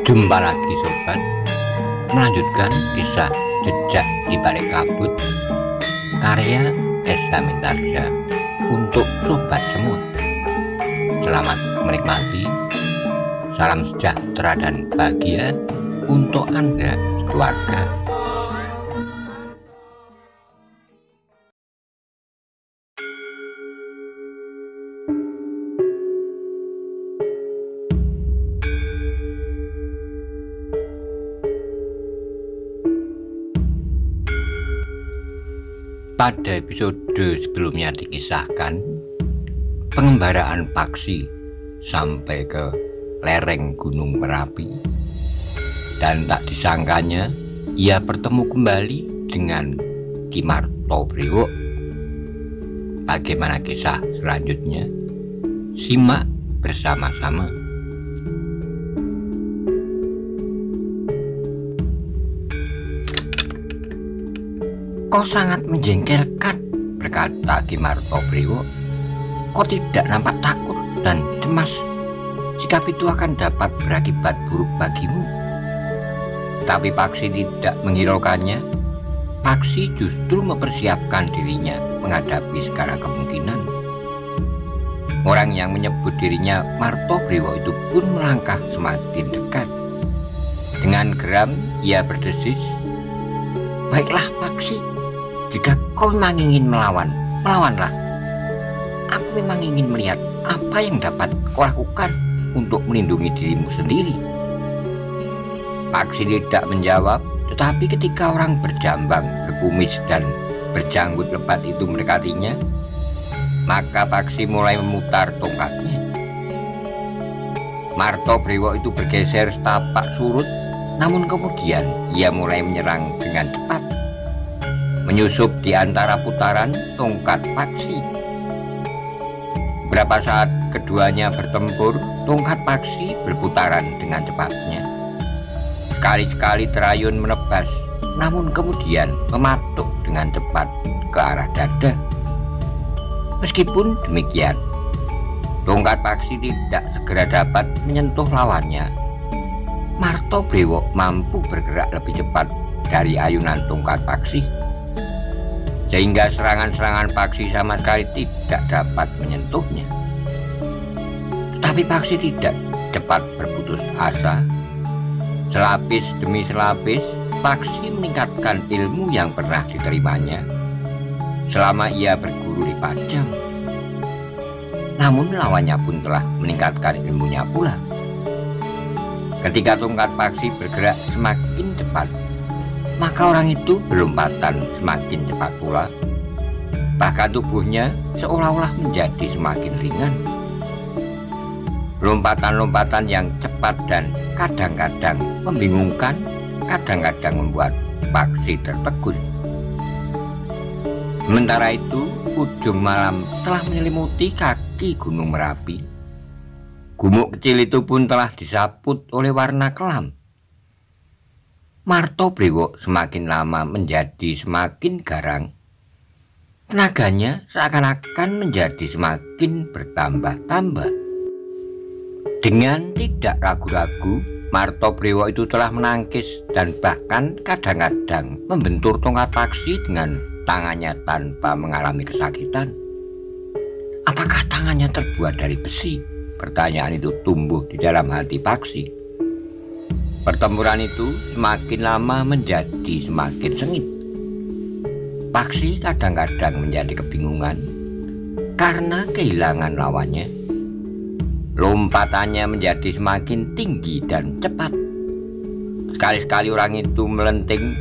Jumpa lagi sobat, melanjutkan kisah Jejak di Balik Kabut karya Esa Mintarja untuk sobat semua. Selamat menikmati, salam sejahtera dan bahagia untuk Anda sekeluarga. Pada episode sebelumnya dikisahkan pengembaraan Paksi sampai ke lereng Gunung Merapi, dan tak disangkanya ia bertemu kembali dengan Ki Martobrewo. Bagaimana kisah selanjutnya? Simak bersama-sama. "Kau sangat menjengkelkan," berkata Ki Martobrewo. "Kau tidak nampak takut dan cemas. Sikap itu akan dapat berakibat buruk bagimu." Tapi Paksi tidak menghiraukannya. Paksi justru mempersiapkan dirinya menghadapi segala kemungkinan. Orang yang menyebut dirinya Martobrewo itu pun melangkah semakin dekat. Dengan geram ia berdesis, "Baiklah Paksi, jika kau memang ingin melawan, melawanlah. Aku memang ingin melihat apa yang dapat kau lakukan untuk melindungi dirimu sendiri." Paksi tidak menjawab, tetapi ketika orang berjambang, berkumis dan berjanggut lebat itu mendekatinya, maka Paksi mulai memutar tongkatnya. Martobrewo itu bergeser setapak surut, namun kemudian ia mulai menyerang dengan cepat, menyusup di antara putaran tongkat Paksi. Beberapa saat keduanya bertempur, tongkat Paksi berputaran dengan cepatnya. Sekali-sekali terayun menebas, namun kemudian mematuk dengan cepat ke arah dada. Meskipun demikian, tongkat Paksi tidak segera dapat menyentuh lawannya. Martobrewo mampu bergerak lebih cepat dari ayunan tongkat Paksi, sehingga serangan-serangan Paksi sama sekali tidak dapat menyentuhnya. Tetapi Paksi tidak cepat berputus asa. Selapis demi selapis, Paksi meningkatkan ilmu yang pernah diterimanya selama ia berguru di Pajang. Namun lawannya pun telah meningkatkan ilmunya pula. Ketika tongkat Paksi bergerak semakin cepat, maka orang itu berlompatan semakin cepat pula. Bahkan tubuhnya seolah-olah menjadi semakin ringan. Lompatan-lompatan yang cepat dan kadang-kadang membingungkan, kadang-kadang membuat Paksi tertegun. Sementara itu, ujung malam telah menyelimuti kaki Gunung Merapi. Gumuk kecil itu pun telah disaput oleh warna kelam. Martobrewo semakin lama menjadi semakin garang. Tenaganya seakan-akan menjadi semakin bertambah-tambah. Dengan tidak ragu-ragu, Martobrewo itu telah menangkis dan bahkan kadang-kadang membentur tongkat Paksi dengan tangannya tanpa mengalami kesakitan. Apakah tangannya terbuat dari besi? Pertanyaan itu tumbuh di dalam hati Paksi. Pertempuran itu semakin lama menjadi semakin sengit. Paksi kadang-kadang menjadi kebingungan karena kehilangan lawannya. Lompatannya menjadi semakin tinggi dan cepat. Sekali-sekali orang itu melenting,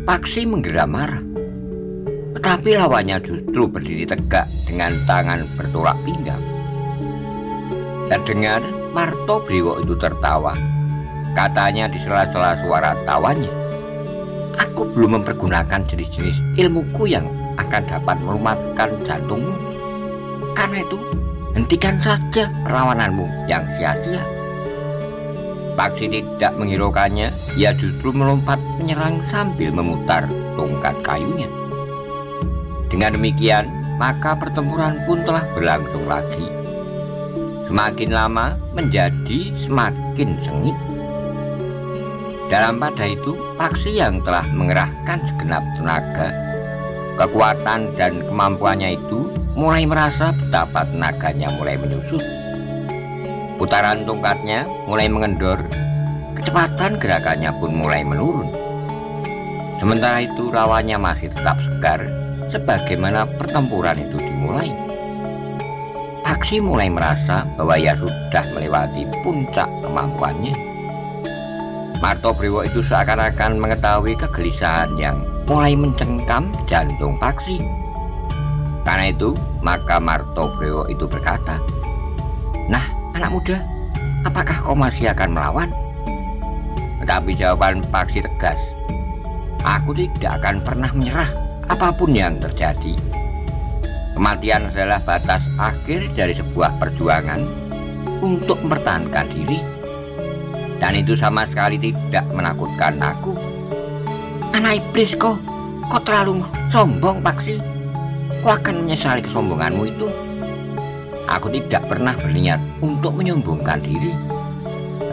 Paksi menggeram marah. Tetapi lawannya justru berdiri tegak dengan tangan bertolak pinggang. Terdengar Martobrewo itu tertawa. Katanya di sela-sela suara tawanya, "Aku belum mempergunakan jenis-jenis ilmuku yang akan dapat melumatkan jantungmu. Karena itu, hentikan saja perlawananmu yang sia-sia." Paksi tidak menghiraukannya. Ia justru melompat menyerang sambil memutar tongkat kayunya. Dengan demikian, maka pertempuran pun telah berlangsung lagi. Semakin lama menjadi semakin sengit. Dalam pada itu, Paksi yang telah mengerahkan segenap tenaga, kekuatan dan kemampuannya itu mulai merasa betapa tenaganya mulai menyusut. Putaran tongkatnya mulai mengendor, kecepatan gerakannya pun mulai menurun. Sementara itu lawannya masih tetap segar sebagaimana pertempuran itu dimulai. Paksi mulai merasa bahwa ia sudah melewati puncak kemampuannya. Martobrewo itu seakan-akan mengetahui kegelisahan yang mulai mencengkam jantung Paksi. Karena itu, maka Martobrewo itu berkata, "Nah, anak muda, apakah kau masih akan melawan?" Tetapi jawaban Paksi tegas, "Aku tidak akan pernah menyerah apapun yang terjadi. Kematian adalah batas akhir dari sebuah perjuangan untuk mempertahankan diri. Dan itu sama sekali tidak menakutkan aku." "Anak iblis kau terlalu sombong, Paksi. Kau akan menyesali kesombonganmu itu." "Aku tidak pernah berniat untuk menyombongkan diri,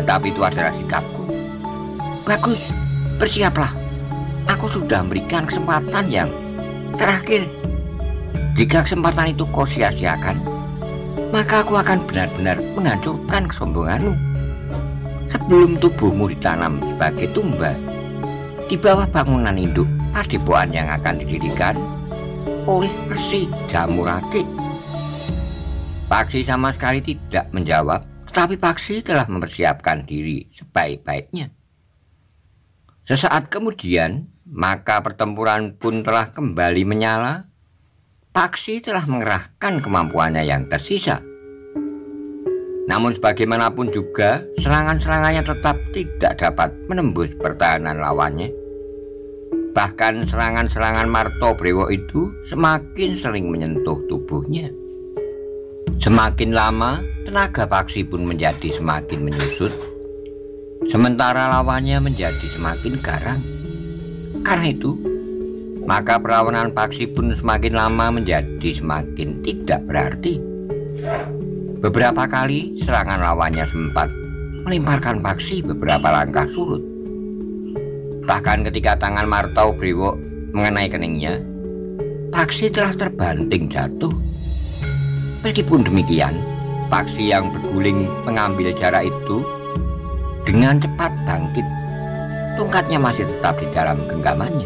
tetapi itu adalah sikapku." "Bagus, bersiaplah. Aku sudah memberikan kesempatan yang terakhir. Jika kesempatan itu kau sia-siakan, maka aku akan benar-benar menghancurkan kesombonganmu. Sebelum tubuhmu ditanam sebagai tumba di bawah bangunan induk padepokan yang akan didirikan oleh Resi Jamurake." Paksi sama sekali tidak menjawab, tetapi Paksi telah mempersiapkan diri sebaik-baiknya. Sesaat kemudian, maka pertempuran pun telah kembali menyala. Paksi telah mengerahkan kemampuannya yang tersisa. Namun sebagaimanapun juga, serangan-serangannya tetap tidak dapat menembus pertahanan lawannya. Bahkan serangan-serangan Martobrewo itu semakin sering menyentuh tubuhnya. Semakin lama, tenaga Paksi pun menjadi semakin menyusut, sementara lawannya menjadi semakin garang. Karena itu, maka perlawanan Paksi pun semakin lama menjadi semakin tidak berarti. Beberapa kali serangan lawannya sempat melemparkan Paksi beberapa langkah surut. Bahkan ketika tangan Martobrewo mengenai keningnya, Paksi telah terbanting jatuh. Meskipun demikian, Paksi yang berguling mengambil jarak itu dengan cepat bangkit. Tongkatnya masih tetap di dalam genggamannya.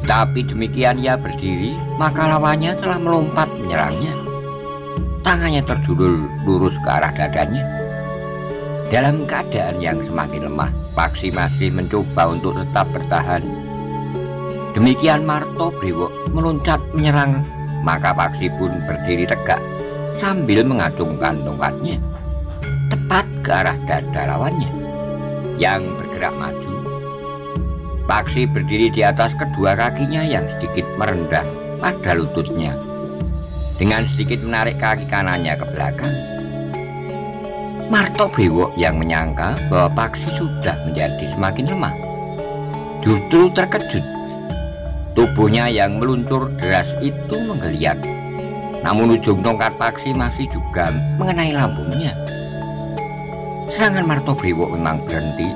Tapi demikian ia berdiri, maka lawannya telah melompat menyerangnya. Tangannya terjulur lurus ke arah dadanya. Dalam keadaan yang semakin lemah, Paksi masih mencoba untuk tetap bertahan. Demikian Martobrewo meloncat menyerang, maka Paksi pun berdiri tegak sambil mengacungkan tongkatnya tepat ke arah dada lawannya yang bergerak maju. Paksi berdiri di atas kedua kakinya yang sedikit merendah pada lututnya, dengan sedikit menarik kaki kanannya ke belakang. Martobrewo yang menyangka bahwa Paksi sudah menjadi semakin lemah, justru terkejut. Tubuhnya yang meluncur deras itu menggeliat, namun ujung tongkat Paksi masih juga mengenai lambungnya. Serangan Martobrewo memang berhenti.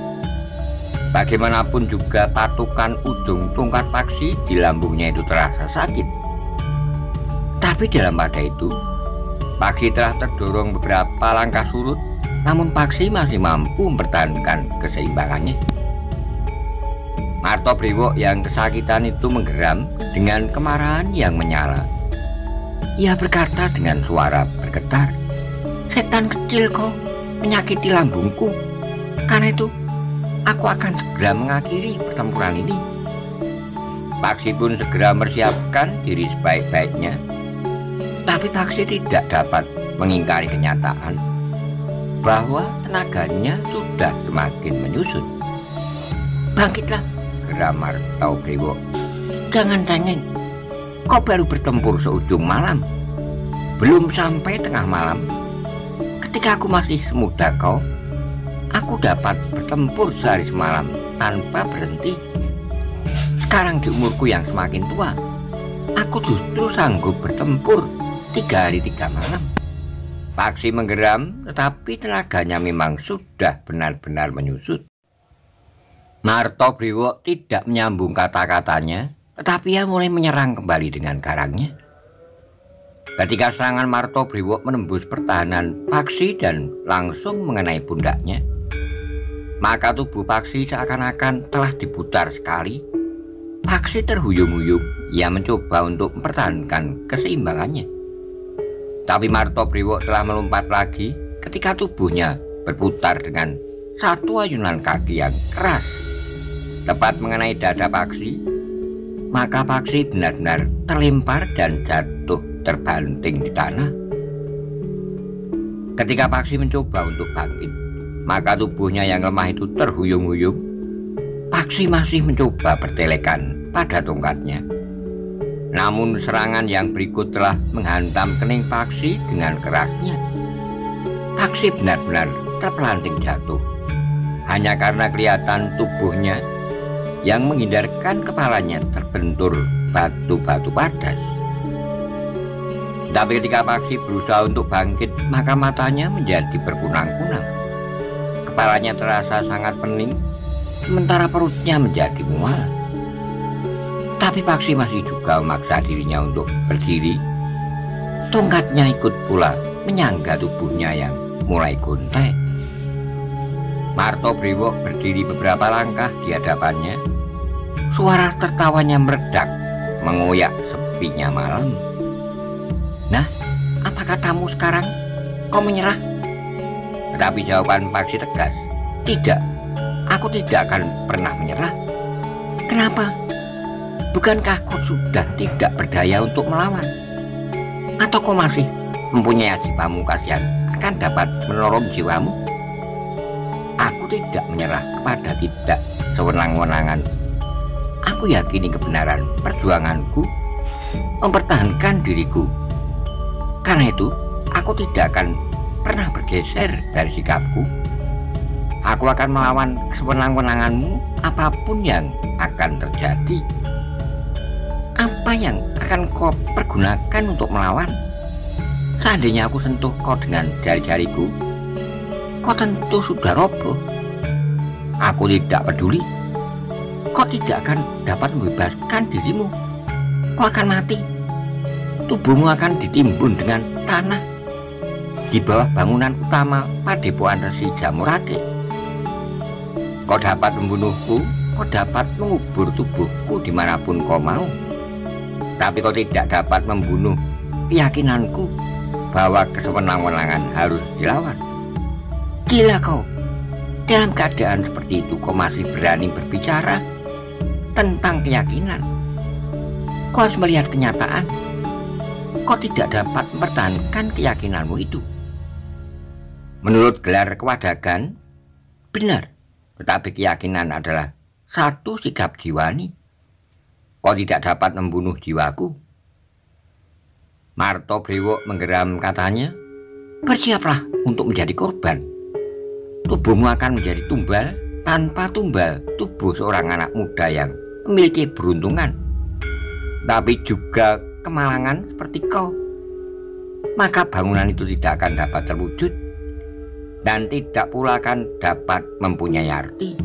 Bagaimanapun juga patukan ujung tongkat Paksi di lambungnya itu terasa sakit. Tapi dalam pada itu, Paksi telah terdorong beberapa langkah surut, namun Paksi masih mampu mempertahankan keseimbangannya. Martobrewo yang kesakitan itu menggeram dengan kemarahan yang menyala. Ia berkata dengan suara bergetar, "Setan kecil kau menyakiti lambungku. Karena itu, aku akan segera mengakhiri pertempuran ini." Paksi pun segera mempersiapkan diri sebaik-baiknya. Tapi Paksi tidak dapat mengingkari kenyataan bahwa tenaganya sudah semakin menyusut. "Bangkitlah," geram Martobrewo. "Jangan cengeng. Kau baru bertempur seujung malam. Belum sampai tengah malam. Ketika aku masih semuda kau, aku dapat bertempur sehari semalam tanpa berhenti. Sekarang di umurku yang semakin tua, aku justru sanggup bertempur 3 hari 3 malam." Paksi menggeram, tetapi tenaganya memang sudah benar-benar menyusut. Martobriwo tidak menyambung kata-katanya, tetapi ia mulai menyerang kembali dengan garangnya. Ketika serangan Martobriwo menembus pertahanan Paksi dan langsung mengenai pundaknya, maka tubuh Paksi seakan-akan telah diputar sekali. Paksi terhuyung-huyung. Ia mencoba untuk mempertahankan keseimbangannya. Tapi Martobriwo telah melompat lagi ketika tubuhnya berputar dengan satu ayunan kaki yang keras, tepat mengenai dada Paksi. Maka Paksi benar-benar terlempar dan jatuh terbanting di tanah. Ketika Paksi mencoba untuk bangkit, maka tubuhnya yang lemah itu terhuyung-huyung. Paksi masih mencoba bertelekan pada tongkatnya. Namun serangan yang berikut telah menghantam kening Paksi dengan kerasnya. Paksi benar-benar terpelanting jatuh, hanya karena kelihatan tubuhnya yang menghindarkan kepalanya terbentur batu-batu padas. Tapi ketika Paksi berusaha untuk bangkit, maka matanya menjadi berkunang-kunang. Kepalanya terasa sangat pening, sementara perutnya menjadi mual. Tapi Paksi masih juga memaksa dirinya untuk berdiri. Tongkatnya ikut pula menyangga tubuhnya yang mulai gontai. Martobriwo berdiri beberapa langkah di hadapannya. Suara tertawanya meredak, mengoyak sepinya malam. "Nah, apa katamu sekarang? Kau menyerah?" Tetapi jawaban Paksi tegas, "Tidak, aku tidak akan pernah menyerah." "Kenapa? Bukankah kau sudah tidak berdaya untuk melawan? Atau kau masih mempunyai aji pamungkas yang akan dapat menolong jiwamu?" "Aku tidak menyerah kepada tidak sewenang-wenangan. Aku yakini kebenaran perjuanganku, mempertahankan diriku. Karena itu, aku tidak akan pernah bergeser dari sikapku. Aku akan melawan kesewenang-wenanganmu apapun yang akan terjadi." "Apa yang akan kau pergunakan untuk melawan? Seandainya aku sentuh kau dengan jari-jariku, kau tentu sudah roboh." "Aku tidak peduli. Kau tidak akan dapat membebaskan dirimu. Kau akan mati. Tubuhmu akan ditimbun dengan tanah di bawah bangunan utama Padepokan Resi Jamurake. Kau dapat membunuhku, kau dapat mengubur tubuhku dimanapun kau mau. Tapi kau tidak dapat membunuh keyakinanku bahwa kesewenang-wenangan harus dilawan." "Gila kau. Dalam keadaan seperti itu kau masih berani berbicara tentang keyakinan. Kau harus melihat kenyataan. Kau tidak dapat mempertahankan keyakinanmu itu. Menurut gelar kewadagan, benar, tetapi keyakinan adalah satu sikap jiwani. Kau tidak dapat membunuh jiwaku." Martobriwo menggeram katanya, "Bersiaplah untuk menjadi korban. Tubuhmu akan menjadi tumbal tanpa tumbal tubuh seorang anak muda yang memiliki keberuntungan, tapi juga kemalangan seperti kau. Maka bangunan itu tidak akan dapat terwujud dan tidak pula akan dapat mempunyai arti.